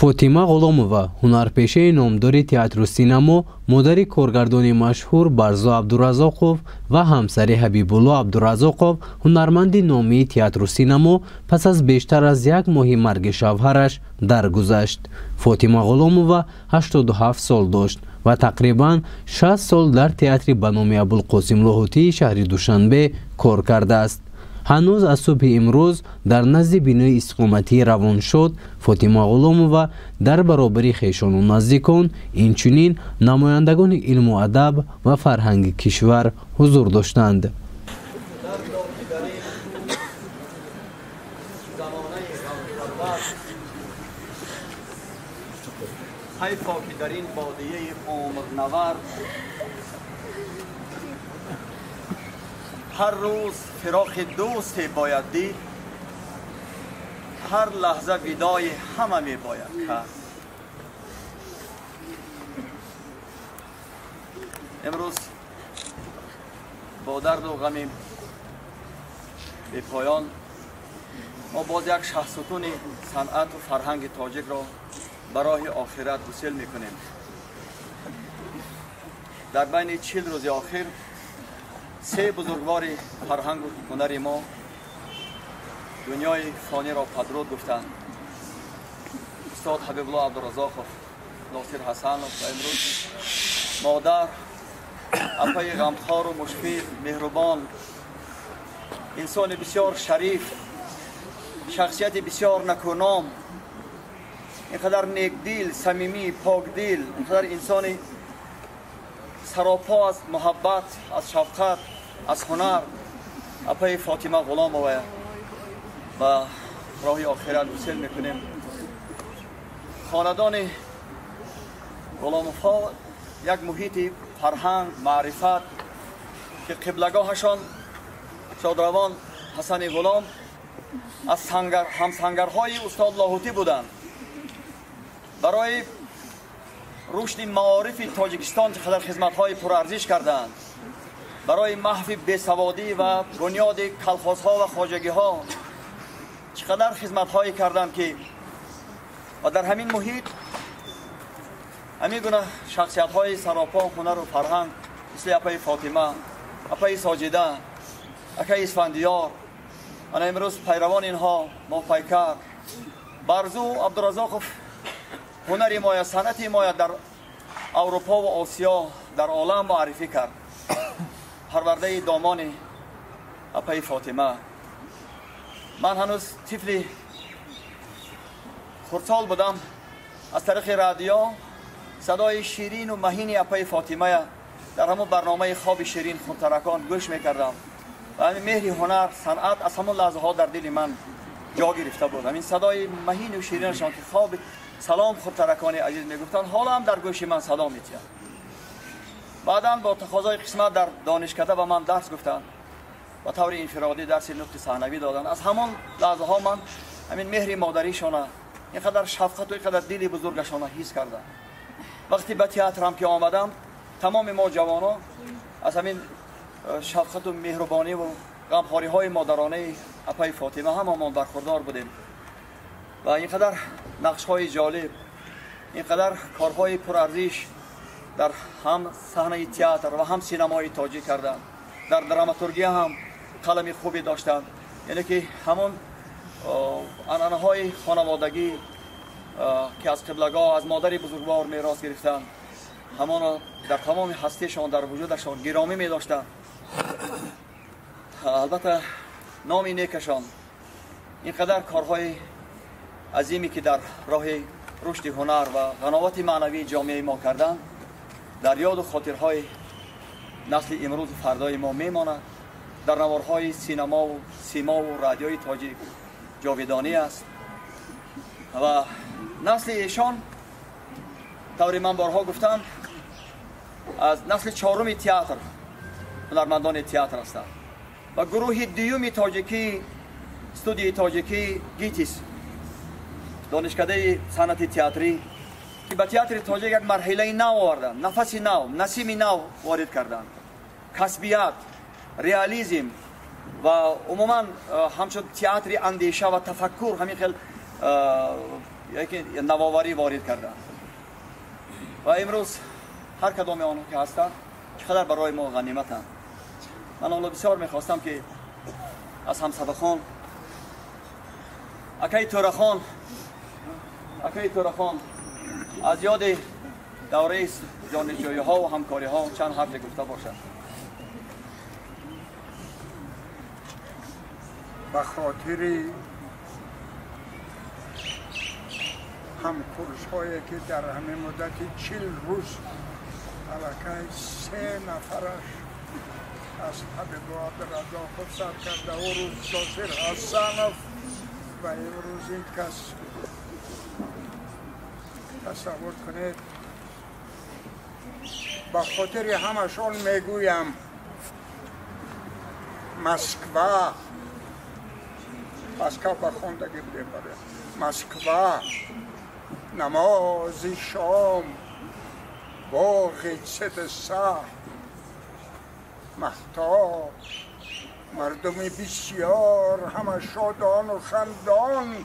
فاطمه غلامова هنرپیشه نامدار تئاتر و سینما، مادر کارگردان مشهور برزا عبدالرزاقов و همسر حبیب الله عبدالرزاقов، هنرمند نامی تئاتر و سینما، پس از بیشتر از یک ماه مرگ شوهرش درگذشت. فاطمه غلامова 87 سال داشت و تقریباً 60 سال در تئاتر به نام ابوالقاسم لاهوتی شهر دوشنبه کار کرده است. هنوز از صبح امروز در نزد بینای استقامتی روانشاد فاطمه غلامова در برابر خویشان و نزدیکان، اینچنین نمایندگان علم و ادب و فرهنگ کشور حضور داشتند. حیفا که در این بادیه عمرنورد هر روز فراق دوست باید دید، هر لحظه ودای همه می باید کرد. امروز با درد و غم به پایان ما باز یک شخصیت صنعت و فرهنگ تاجیک را برای آخرت گسیل میکنیم. در بین 40 روز آخر سه بزرگوار فرهنگ و هنر ما دنیای فانی را پدرود گفتند. استاد حبیب الله عبدالرزاقов، ناصر حسنов و امروز مادر اپای غمخوار و مشفق مهربان، انسان بسیار شریف، شخصیت بسیار نکونام، اینقدر نیکدل، صمیمی، پاکدل، اینقدر انسان سراپا از محبت، از شفقت، از هنر، اپای فاطمه غلامова و راهی آخرت وصل میکنیم. خاندان غلامova یک محیط فرهنگ، معرفت که قبلگاهشان شادروان حسن غلام از همسنگرهای استاد لاهوتی بودند. برای رشد معارف تاجیکستان چقدر خدمت‌های پرارزش کردند. برای محو بیسوادی و بنیاد کلخازها و خواجگی‌ها چقدر خدمت‌هایی کردند که و در همین محیط همین گونه شخصیت‌های سراپا هنر و فرهنگ مثل اپای فاطمه، اپای ساجده، اکای اسفندیار، و امروز پیروان اینها موفق‌تر برزو عبدالرزاقов هنر ما یا صنعت ما در اروپا و آسیا در عالم معرفی کرد. پرورده دامان اپای فاطمه. من هنوز طفل خردسال بودم، از طریق رادیو صدای شیرین و مهین اپای فاطمه در همون برنامه خواب شیرین خردترکان گوش میکردم و همین مهر هنر صنعت از همون لحظه ها در دل من جا گرفته بود. همین صدای مهین و شیرینشان که خواب سلام خردترکان عزیز میگفتن حالا هم در گوش من صدا میتید. بعدا با تقاضای قسمت در دانشکده به من درس گفتن و طور انفرادی درس نطق ثانوی دادن. از همان لحظه ها من همین مهر مادریشان، اینقدر شفقت و اینقدر دل بزرگشان حس کردم. وقتی به تئاتر هم که آمدم تمام ما جوانان از همین شفقت و مهربانی و غمخواری های مادرانه اپای فاطمه هممان برخوردار بودیم و اینقدر نقش های جالب، اینقدر کارهای پرارزش در هم صحنه تئاتر و هم سینمای تاجیک کردند. در دراماتورگی هم قلم خوبی داشتند، یعنی که همون عنعنه های خانوادگی که از قبلگاه از مادر بزرگوار میراث گرفتند همان در تمام هستیشان در وجودشان گرامی می داشتند. البته نام نیکشان اینقدر کارهای عظیمی که در راه رشد هنر و قناعت معنوی جامعه ما کردند در یاد و خاطرهای نسل امروز و فردای ما میماند. در نوارهای سیما و رادیوی تاجیک جاودانی است و نسل ایشان طور من بارها گفتم از نسل چهارم تئاتر هنرمندان تئاتر هستند و گروه دیوم تاجیکی استودیوی تاجیکی گیتیس دانشکده صنعت تئاتری که به تئاتر تاجیک یک مرحله نو آوردند، نفس نو، نسیم نو وارد کردند. کسبیت، ریالیزم و عموما همچون تئاتر اندیشه و تفکر همین خیلی یکی نوآوری وارد کردند و امروز هر کدام آنها که هستند چقدر برای ما غنیمتند. من حالا بسیار میخواستم که از همسبخان اکای تورخان از یاد دوره جانجویی ها و همکاری ها چند حرف گفته باشد. به خاطر همکورس هایی که در همه مدت 40 روز علاقه 3 نفرش از حبیب عبدالرزاق سر کرده و روز تاثیر حسنف و امروز این کس تصور کنید. با خاطر همشون میگویم مسکوا با خوندگی بوده باره مسکوا نماز شام باغ ست سر مهتاب مردم بسیار همه شادان و خندان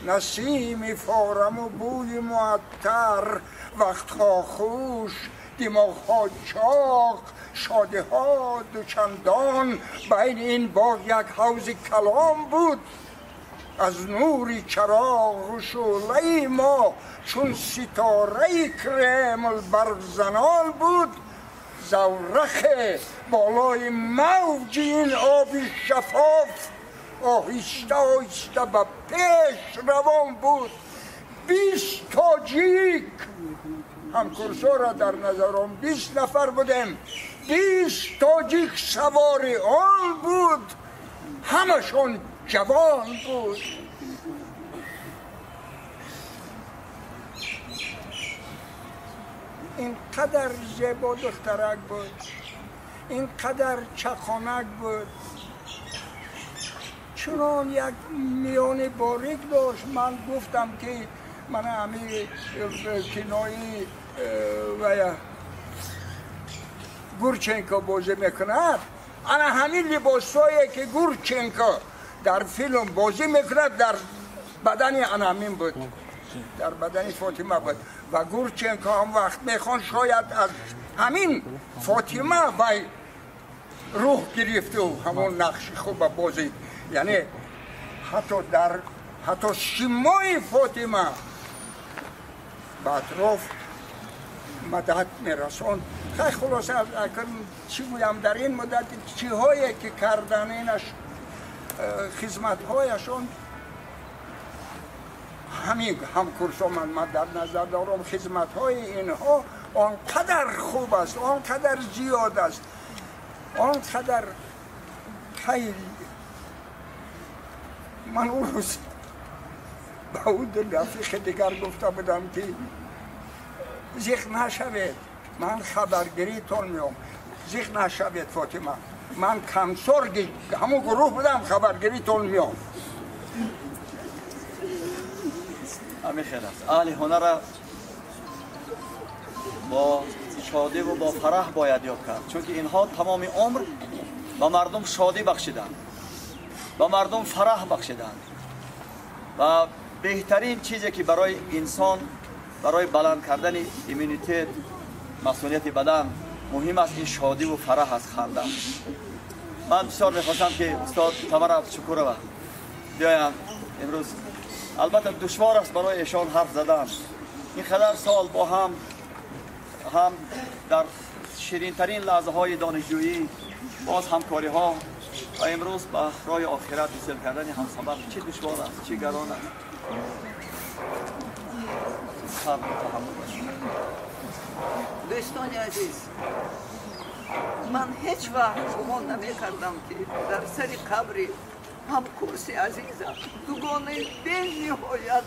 نسیم فارم و بوی معطر وقتها خوش دماغها چاق شاده ها دوچندان. بین این باغ یک حوض کلام بود از نوری چراغ و شعله ما چون ستاره کرمل برزنال بود. زورق بالای موج این آب شفاف آهسته آهسته به پیش روان بود. 20 تاجیک همکورسا را در نظرم 20 نفر بودیم. 20 تاجیک سوار آن بود، همشون جوان بود. اینقدر زیبا دخترک بود، اینقدر چخانک بود، چنان یک میان باریک داشت. من گفتم که من همی کنایی و گورچنکو بازی میکند، انا همین لباسایی که گورچنکو در فیلم بازی میکند در بدن انا همین بود، در بدن فاطمه بود. و گورچنکو هم وقت میخوان شاید از همین فاطمه و روح گرفته و همون نقش خوب بازی، یعنی حتی شمای فاطمه به اطراف مدد میرسون. خیلی خلاصه چی گویم در این مدت چیهایی که کردن اینش خدمتهایشون همین همکورسا من در نظر دارم. خدمتهای اینها آنقدر خوب است، آنقدر زیاد است، آنقدر خیلی. من اون روز به اون رفیق دیگر گفته بودم که زیخ نشوید، من خبرگیری تون میام، زیخ نشوید فاطمه، من کمسار همون گروه بودم، خبرگیری تون میام. همین خیلی است. اهل هنر با شادی و با فرح باید یاد کرد، چون که اینها تمام عمر با مردم شادی بخشیدند، با مردم فرح بخشیدند و بهترین چیزی که برای انسان برای بلند کردن ایمنیته مسئولیت بدن مهم است این شادی و فرح از خنده. من بسیار میخواستم که استاد تمر شکورова بیاین امروز. البته دشوار است برای ایشان حرف زدن، این قدر سال با هم در شیرین ترین لحظه های دانشجویی باز همکاری ها و امروز به راه آخرت وصول کردن همسبق چه دشوار است، چه گران است. دوستان عزیز، من هیچ وقت گمان نمی کردم که در سر قبر همکورس عزیزم دوگانه به نهایت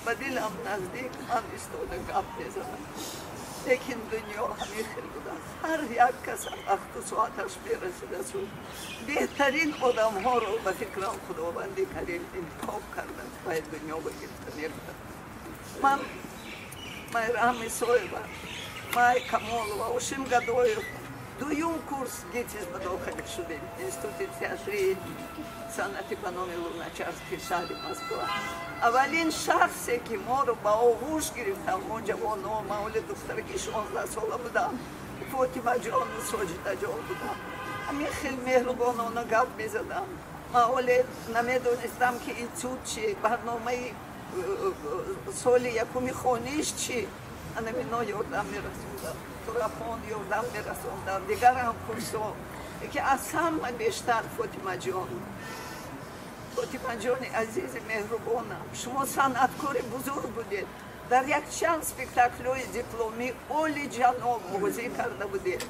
به دلم نزدیک من ایستاده گپ میزنم. لیکن دنیا همین خیلی بود است. هر یک کس وقت و ساعتش میرسیده سو بهترین آدم ها رو به فکرم خداوندی کریم انتخاب کردن باید دنیا بگرفته میبودن. من رحمی صاحبه، من کمال و اوشیم گدای дуюм курс гитис ба дохил шудем институти театри санъати ба номи луначарский шаҳри Москва. Аввалин шахсе ки моро ба оғӯш гирифтам, мо ҷавоно, ман оли духтараки 16 сола будам, Фотимаҷону Соҷидаҷон будам. Ҳамин хеле меҳрубонона гап мезадам. Ман оли намедонистам ки ин суд чи, барномаи соли якуми хониш чи. Анамино ёрдам мерасондам, турафон ёрдам мерасондам, дигар ҳам курсо ки аз ҳама бештар Фотимаҷон. Фотимаҷони азизи меҳрубонам, шумо санъаткори бузург будед. Дар якчанд спектаклҳои дипломӣ олиҷаноб бозӣ карда будед.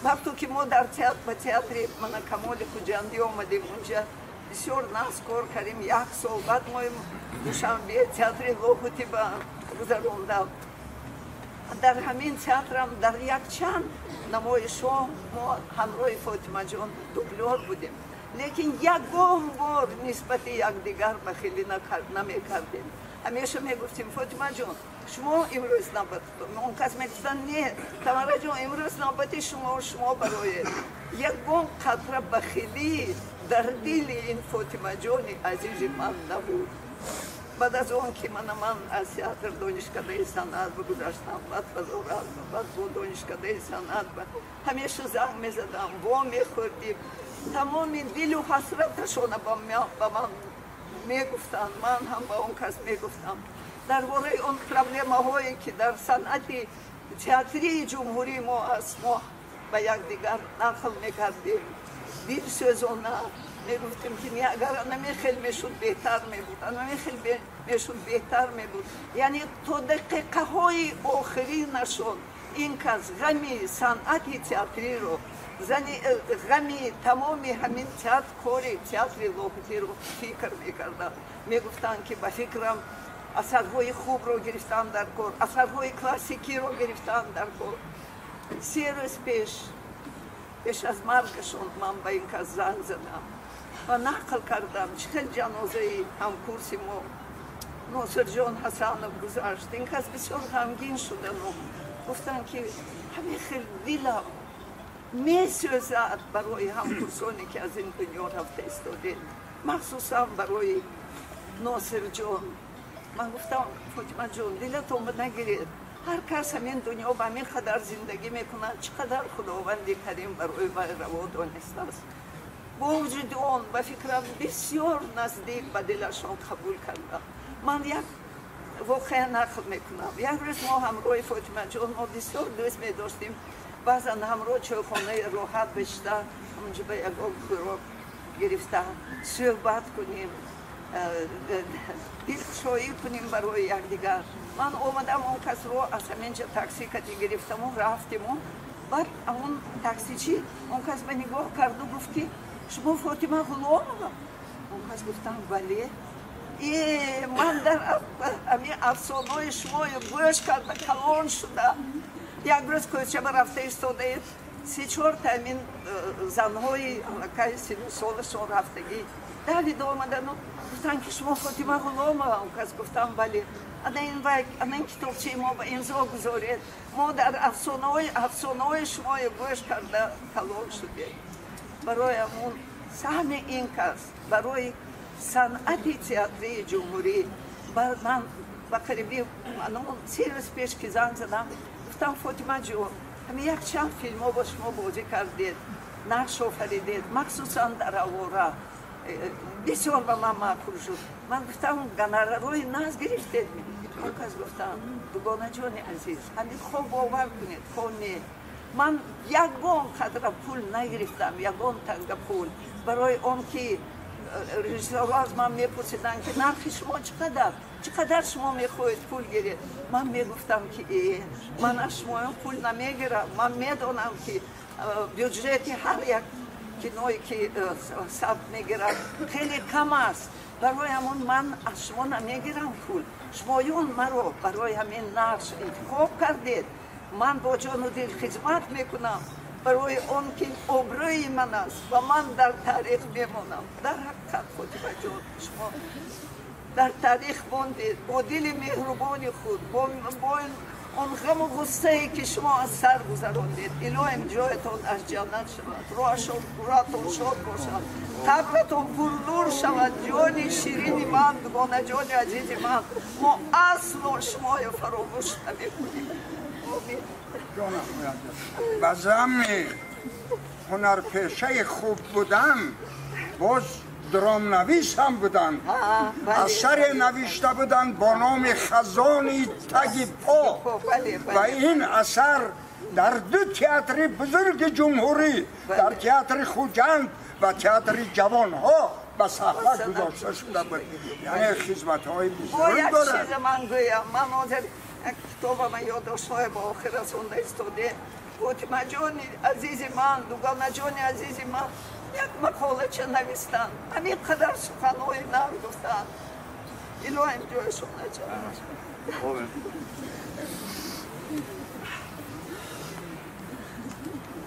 Вақто ки мо дар ба театри мана Камоли Хуҷандӣ омадем унҷа, бисёр нағз кор кардем, 1 сол. Баъд мо душанбе театри Лоҳутиба гузарондам. Дар ҳамин театрам дар якчанд намоишҳо мо ҳамроҳи Фотимаҷон дублёр будем. Лекин ягон бор нисбати якдигар бахилӣ намекардем. ҳамеша мегуфтем Фотимаҷон, шумо имрӯз навбат. Он кас мегуфтанд не, Тамараҷон, имрӯз навбати шумо бароед. Ягон қатра бахилӣ дар дили ин Фотимаҷони азизи ман набуд. Баъд аз он ки ман аз театр донишкадаи санъат гузаштам, баъд вазорат, баъд бо донишкадаи санъат ҳамеша занг мезадам, во мехӯрдим. тамоми дилу ҳасраташона ба ман мегуфтанд, ман ҳам ба он кас мегуфтам дар бораи он проблемаҳое ки дар санъати театрии ҷумҳурӣ мо аст, мо ба якдигар нақл мекардем, дилсӯзона мегуфтем ки агар анаме хел мешуд беҳтар мебуд, анаме хел мешуд беҳтар мебуд. Яъне то дақиқаҳои охиринашон ин кас ғами санъати театриро, ғами тамоми ҳамин кори театри Лоҳутиро фикр мекардам. Мегуфтанд ки ба фикрам асарҳои хубро гирифтан дар кор, асарҳои классикиро гирифтан дар кор. 3 рӯз пеш аз маргашон ман ба ин кас занг задам ва нақл кардам чӣ хел ҷанозаи ҳамкурси мо Носирҷон Ҳасанов гузашт. Ин кас бисёр ғамгин шудану гуфтанд ки ҳамин хел дилам месӯзад барои ҳамкурсоне ки аз ин дунё рафта истодед, махсусан барои Носирҷон. Ман гуфтам Фотимаҷон, дилатон нагиред, ҳар кас ҳамин дунё ба ҳамин қадар зиндагӣ мекунад, чӣ қадар худованди карим барои вай раво донистааст. бо вуҷуди он ба фикрам бисёр наздик ба дилашон қабул кардам. ман як воқеа нақл мекунам. як рӯз мо ҳамроҳи Фотимаҷон мо бисёр дӯст медоштем, баъзан ҳамроҳ чойхонаи роҳат бишта онҷа ба ягон хӯрок гирифта суҳбат кунем, дилшоӣ кунем барои якдигар. ман омадам он касро аз ҳаминҷа таксӣ кати гирифтаму рафтиму. баъд он таксичи он кас ба нигоҳ карду гуфт ки шумо Фотима Ғуломова? Он кас гуфтам бале. ман дар ҳамин афсонаҳои шумои гӯш карда калон шуда. як рӯз кӯчаба рафта истодаед 3-4 та ҳамин занҳои аллакай 30 солашон рафтагӣ давид омадану гуфтанд ки шумо Фотима Ғуломова? Он кас гуфтам бале. ана ин китобчаи мо ба имзо гузоред, мо дар афсонаҳои шумои гӯш карда калон шудем. барои ҳамун саҳми ин кас, барои санъати театрии ҷумҳурӣ ман ба қариби 3 рӯз пеш ки занг задам гуфтам Фотимаҷон, ҳамин якчанд филмҳо бо шумо бозӣ кардед, нақш офаридед, махсусан дар авора бисёр ба ман маъқул шуд. ман гуфтам гонорарои нағз гирифтед? он кас гуфтам дугонаҷони азиз, ҳамин хо бовар кунед, хо не, ман ягон қадра пул нагирифтам, ягон танга пул. барои он ки режиссёрҳо аз ман мепурсиданд ки нархи шумо чӣ қадар шумо мехоҳед пул гиред? ман мегуфтам ки ман аз шумоён пул намегирам, ман медонам ки бюджети ҳар як киное ки сабт мегирад хеле кам аст. барои ҳамон ман аз шумо намегирам пул. шумоён маро барои ҳамин нақш интихоб кардед. ман бо ҷону дил хизмат мекунам барои он ки обрӯи ман аст ва ман дар таърих мемонам. дар ҳақиқат Фотимаҷон, шумо дар таърих мондед бо дили меҳрубони худ, бо آن غم و غصه ای که شما از سر گذراندید الهیم جایتان از جنت شود، راهتان شاد باشد، قبرتان پرنور شود. جان شیرین من، دوگانه جان عزیز من، ما اصلا شما را فراموش نمی‌کنیم. آمین. و ضمن هنرپیشه خوب بودن باز درام نویس هم بودن. اثر نوشته بودن با نام خزانی تگ پا و این اثر در دو تئاتر بزرگ جمهوری، در تئاتر خوجند و تئاتر جوانها به صحنه گذاشته شده بود. یعنی خدمت‌های بزرگ دارد. یک چیز من گویم، من حاضر کتابم یادداشت‌های با آخر رسانده استاده. فاطمه جان عزیز من، دوگانه جان عزیز من یک مقاله چه نویستن، همین قدر سخنهای نو گفتن. الهیم جایشون نجات.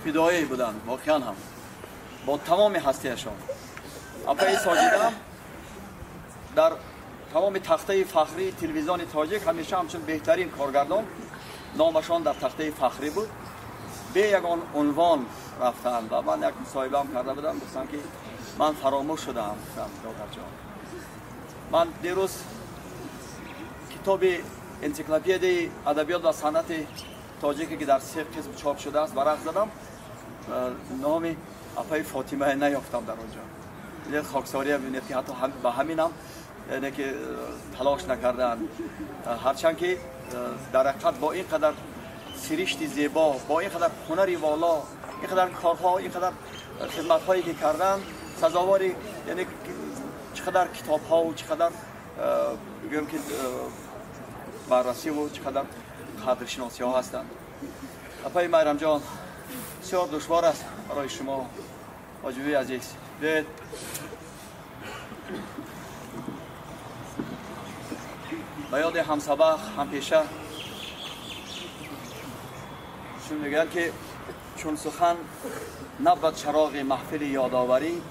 فدایی بودن واقعا هم با تمام هستیشان. اپای ساجدم در تمام تخته فخری تلویزیون تاجیک همیشه همچون بهترین کارگردان نامشان در تخته فخری بود. به یگان عنوان رفتن و من یک مصاحبه هم کرده بودم، گفتم که من فراموش شدم. دکتر جان، من دیروز کتاب انسیکلوپدی ادبیات و صنعت تاجیکی که در 3 قسم چاپ شده است ورق زدم. نام اپای فاطمه نیافتم در اونجا. یه خاکساری ببینید که حتی با همینم یعنی که تلاش نکردن، هرچند که در حقیقت با این قدر سرشت زیبا، با این قدر هنری والا، این قدر کارها، این قدر خدمت هایی که کردن، سزاواری یعنی چقدر کتاب ها و چقدر بگم که بررسی و چقدر قدرشناسی ها هستند. اپای میرم جان، بسیار دشوار است برای شما واجبی عزیز. بیاید به یاد همسبق، همپیشه چون میگن که چون سخن نبود چراغ محفل یادآوری،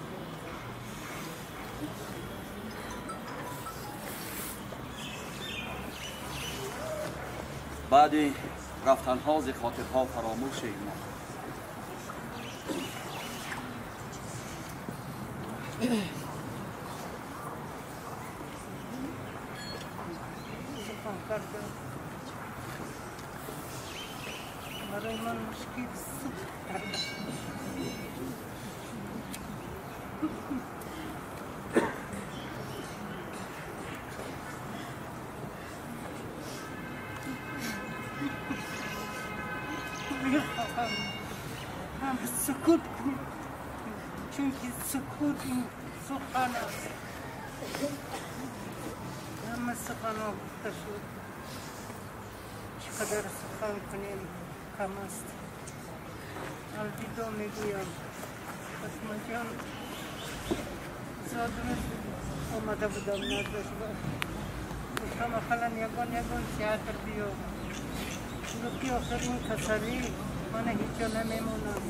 بعد رفتنها ز خاطرها فراموش ما. برای من مشکل هم سکوت کنید، چون که سکوت این سخن است. همه سخن ها گفته شد، چقدر سخن کنیم کم است. الویدا میگویم فاطمه جان، زادروز آمده بودم نزدش گفتم اقلا یگان تئاتر بیا، گفتی آخرین کسری من هیچ جا نمیمونم.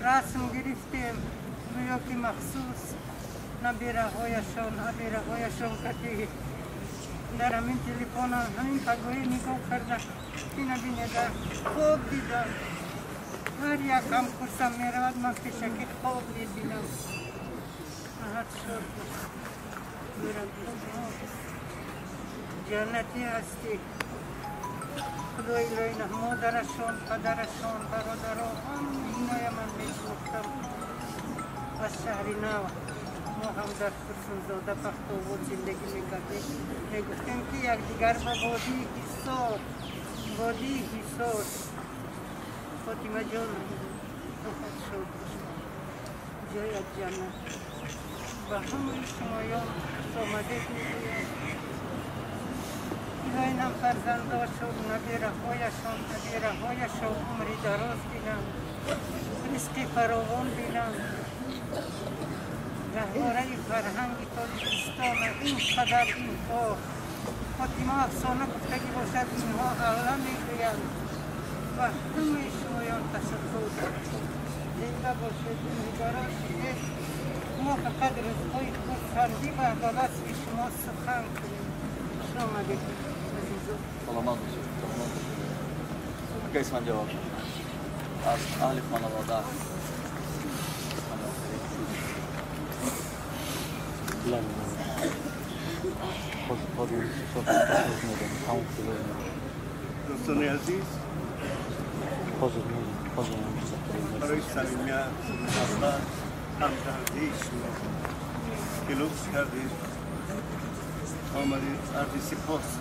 رسم گرفتیم گویا که مخصوص نبیره هایشان کتی در همین تلفن همین پگوهی نگاه کردن که نبینیدن خوب دیدن. هر یک هم کورسم میرود من پیشکی خوب میبینم. راحت شد میرم جنتی هستی. خدای لای مادرشان، پدرشان، برادران اینای من میشناختم. از شهر نو ما هم در فرسونزاده پخت‌آباد زندگی میکردیم. میگفتیم که یکدیگر به وادی حصار فاطمه جان رفت شد جای از جنت. و همه شمایان آمده میگویم این هم فرزنداشون، نبیره هایشان عمری دراز بینم، رزق فراوان بینم. رهباره فرهنگ تاجیکستان اینقدر اینها فاطمه افسانه گفته که باشد اینها اعلا میگویند. و همه شمایان تشکر، زنده باشید، امیدوارم که ما فقط رزقهای خودخندی و عدالت به شما سخن کنیم. سلام علیکم عزیزان. سلامت باشید. قسمت جواب از اهل خانواده دوستان عزیز برای صمیمیت محبت همدردی شما که لطف کردید آمدید عرض سپاس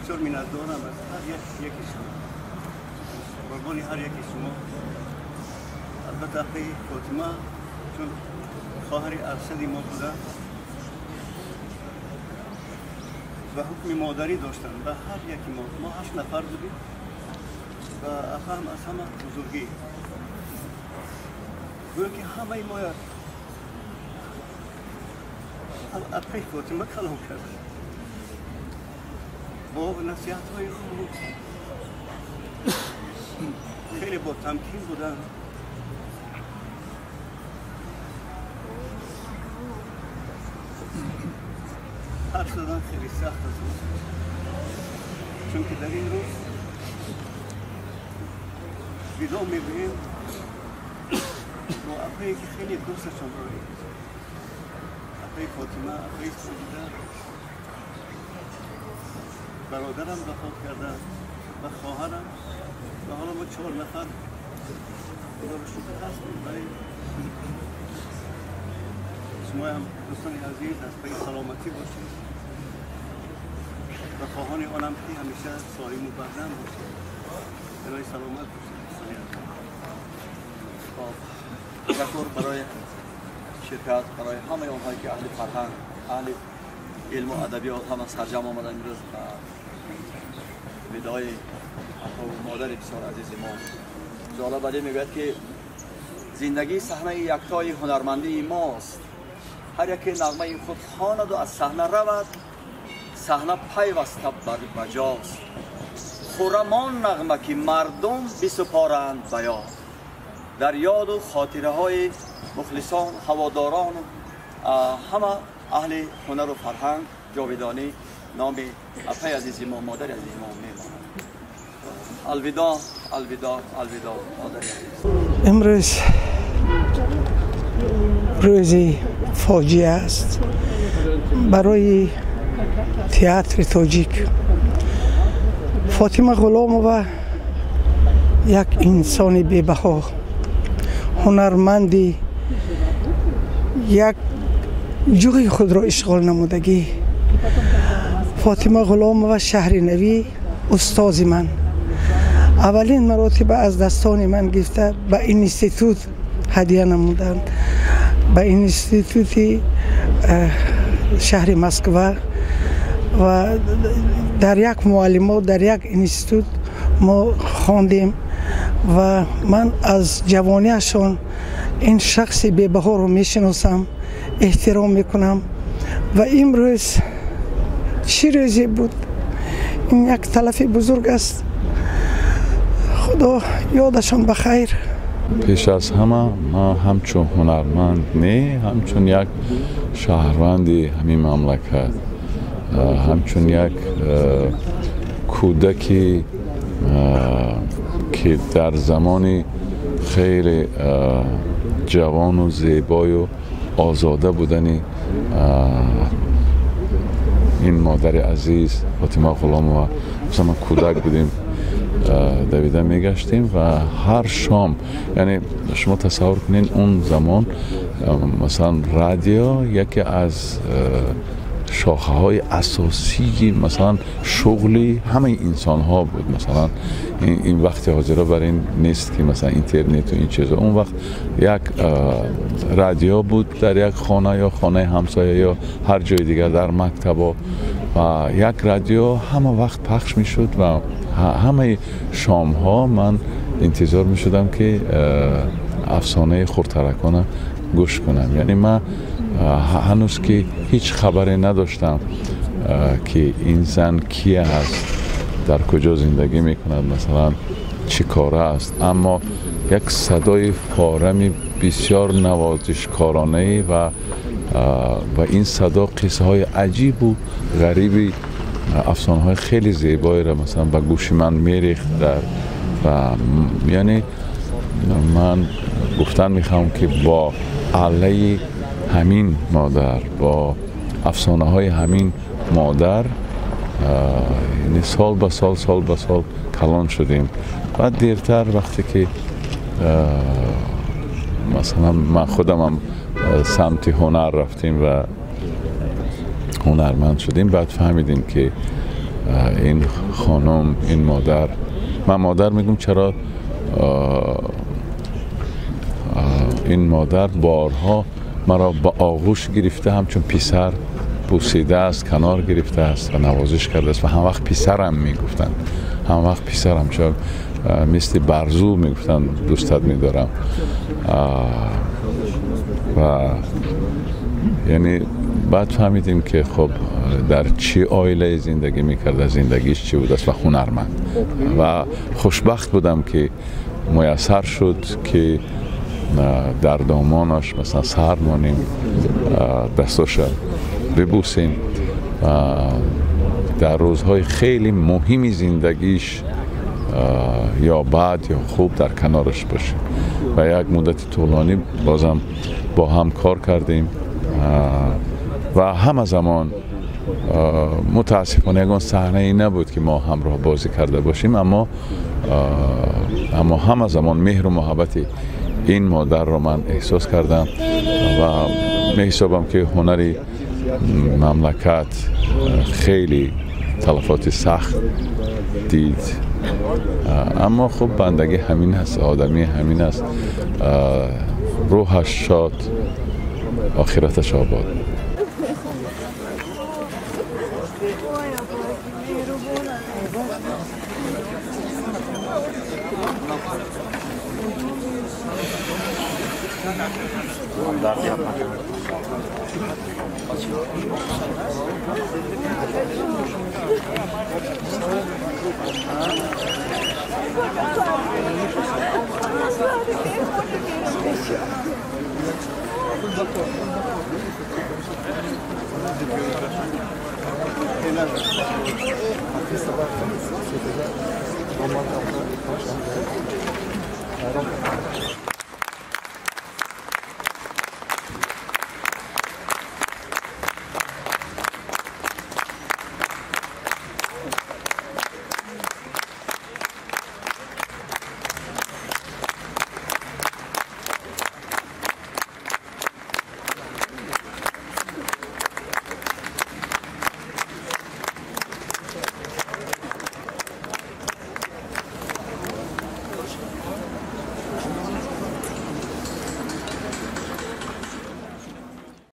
بسیار منتدارم از هر یکی شما قربانی هر یکی شما البته اخی فاطمه چون خواهر ارشد ما بودن و حکم مادری داشتن و هر یکی ما 8 نفر بودیم و اخم از همه بزرگی گویا که همه ما اخی فاطمه کلام کرده با نصیحت های خوب خیلی با تمکین بودن حرف زدن خیلی سخت است چون که در این روز ویدا میبینیم با اپایی که خیلی دوستشان داریم اپای فاطمه، اپای سجده برادرم وفات کردن و خواهرم و حالا ما 4 نفر خدا رو شکر هستیم برای شما هم دوستان عزیز از پای سلامتی باشید و خواهان آنم که همیشه سالم و بردم باشید برای سلامت باشید تشکر برای شرکت برای همه اونهایی که اهل فرهنگ اهل علم و ادبیات هم سرجم آمدن امروز ودای مادر بسیار عزیز ما جالب بده میگوید که زندگی صحنه یکتای هنرمندی ماست هر یکی نغمه خود خواند و از صحنه رود صحنه پیوسته بر بجاست خرمان نغمه که مردم بسپارند به یاد در یاد و خاطره های مخلصان هواداران همه اهل هنر و فرهنگ جاودانی نام اپای عزیز ما مادر عزیز ما میماند الوداع الوداع الوداع مادر عزیز امروز روزی فاجعه است برای تئاتر تاجیک فاطمه غلامова یک انسان بی‌بها هنرمندی یک جای خود را اشغال نمودگی فاطمه غلامова شهر نوی استاد من اولین مراتب از دستان من گرفته به اینستیتوت هدیه نمودند به اینستیتوت شهر مسکو و در یک معلمات در یک اینستیتوت ما خواندیم و من از جوانیشان این شخص بی‌بها رو میشناسم احترام میکنم و امروز چه روزی بود این یک تلفی بزرگ است خدا یادشان بخیر پیش از همه ما همچون هنرمند نه همچون یک شهروندی همین مملکت همچون یک کودکی که در زمانی خیلی جوان و زیبای و آزاده بودنی این مادر عزیز فاطمه غلامova مثلا کودک بودیم دویده میگشتیم و هر شام یعنی شما تصور کنین اون زمان مثلا رادیو یکی از شاخه های اساسی مثلا شغلی همه انسان ها بود مثلا این وقت حاضر بر این نیست که مثلا اینترنت و این چیزا اون وقت یک رادیو بود در یک خانه یا خانه همسایه یا هر جای دیگر در مکتب و یک رادیو همه وقت پخش می شد و همه شام ها من انتظار می شدم که افسانه خورترکان گوش کنم یعنی من هنوز که هیچ خبری نداشتم که این زن کیه هست در کجا زندگی میکند مثلا چی کاره است اما یک صدای فارمی بسیار نوازشکارانه و این صدا قصه های عجیب و غریبی افسانه های خیلی زیبایی را مثلا به گوش من میریخت و یعنی من گفتن میخوام که با علیه همین مادر، با افسانه های همین مادر یعنی سال به سال کلان شدیم. بعد دیرتر وقتی که مثلا من خودم هم سمت هنر رفتیم و هنرمند شدیم، بعد فهمیدیم که این خانم، این مادر، من مادر میگم چرا این مادر بارها مرا با آغوش گرفته، همچون پسر بوسیده است، کنار گرفته است و نوازش کرده است و هم وقت پسرم میگفتن، هم وقت پسرم شد مثل برزو میگفتن دوستت میدارم. و یعنی بعد فهمیدیم که خب در چی عائله زندگی میکرده، زندگیش چی بود است و هنرمند. و خوشبخت بودم که میسر شد که در دامانش مثلا سر مانیم، دستاش ببوسیم و در روزهای خیلی مهمی زندگیش یا بد یا خوب در کنارش باشیم. و یک مدت طولانی بازم با هم کار کردیم و همه زمان متاسفانه یگان صحنه ای نبود که ما همراه بازی کرده باشیم، اما همه زمان مهر و محبت این مادر رو من احساس کردم و می حسابم که هنری مملکت خیلی تلفات سخت دید، اما خب بندگی همین هست، آدمی همین است. روحش شاد، آخرتش آباد.